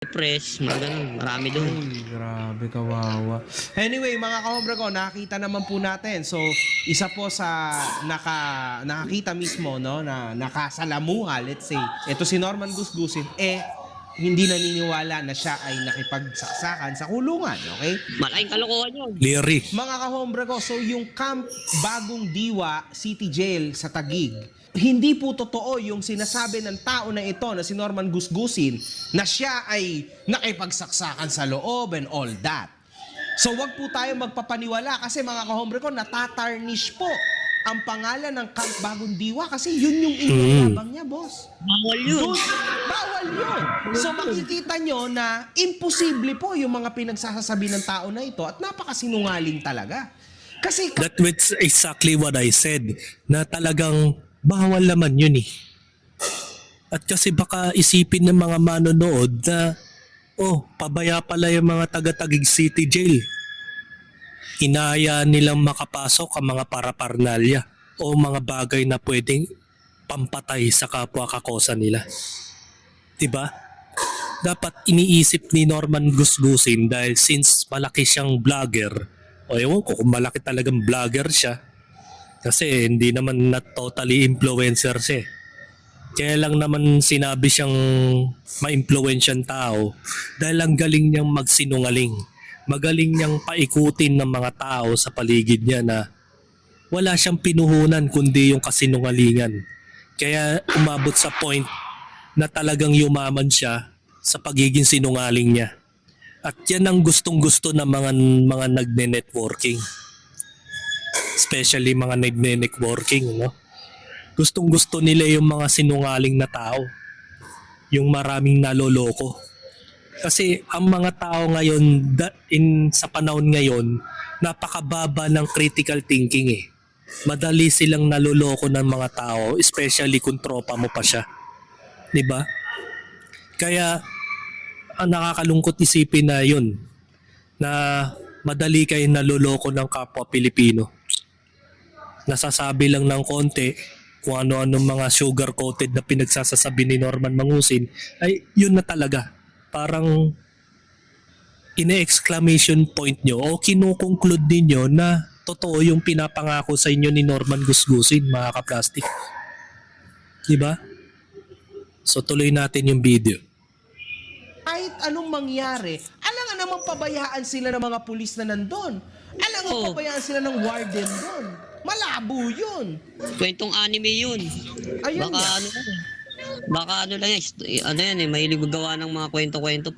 Press, mga ganun, marami doon. Ay, grabe, kawawa. Anyway, mga kahombre ko, nakita naman po natin. So, isa po sa nakakita mismo, no, na nakasalamuha, let's say, ito si Norman Gusgusin, hindi naniniwala na siya ay nakipagsaksakan sa kulungan, okay? Malaking kalokohan yun. Leary. Mga kahombre ko, so yung Camp Bagong Diwa City Jail sa Taguig, hindi po totoo yung sinasabi ng tao na ito na si Norman Gusgusin na siya ay nakipagsaksakan sa loob and all that. So wag po tayo magpapaniwala kasi mga kahombre ko, natatarnish po ang pangalan ng Camp Bagong Diwa kasi yun yung inilabang niya, boss. Bawal yun. Bawal yun. So makikita nyo na imposible po yung mga pinagsasabi ng tao na ito at napakasinungaling talaga. Kasi That was exactly what I said. Na talagang bawal naman yun eh. At kasi baka isipin ng mga manonood na pabaya pala yung mga taga-Taguig City Jail. Inaya nilang makapasok ang mga paraparnalya o mga bagay na pwedeng pampatay sa kapwa kakosa nila. Diba? Dapat iniisip ni Norman Gusgusin dahil since malaki siyang vlogger, ewan ko kung malaki talagang vlogger siya, kasi hindi naman na totally influencer siya. Kaya lang naman sinabi siyang ma-influensyang tao dahil ang galing niyang magsinungaling. Magaling niyang paikutin ng mga tao sa paligid niya na wala siyang pinuhunan kundi yung kasinungalingan. Kaya umabot sa point na talagang yumaman siya sa pagiging sinungaling niya. At yan ang gustong-gusto ng mga nagne-networking. Especially mga nagne-networking, no? Gustong-gusto nila yung mga sinungaling na tao. Yung maraming naloloko. Kasi ang mga tao ngayon, sa panahon ngayon, napakababa ng critical thinking eh. Madali silang naloloko ng mga tao, especially kung tropa mo pa siya. 'Di ba? Kaya ang nakakalungkot isipin na yun, na madali kayo naloloko ng kapwa Pilipino. Nasasabi lang ng konti kung ano-ano mga sugar-coated na pinagsasasabi ni Norman Mangusin, ay yun na talaga. Parang ine-exclamation point nyo o kinukonclude ninyo na totoo yung pinapangako sa inyo ni Norman Gusgusin, mga kaplastic. Diba? So tuloy natin yung video. kahit anong mangyari, alangan namang pabayaan sila ng mga pulis na nandun. Alangan pabayaan sila ng warden doon. Malabo yun. Kwentong anime yun. Ayun Baka nga. ano lang yan, mahilig magawa ng mga kwento-kwento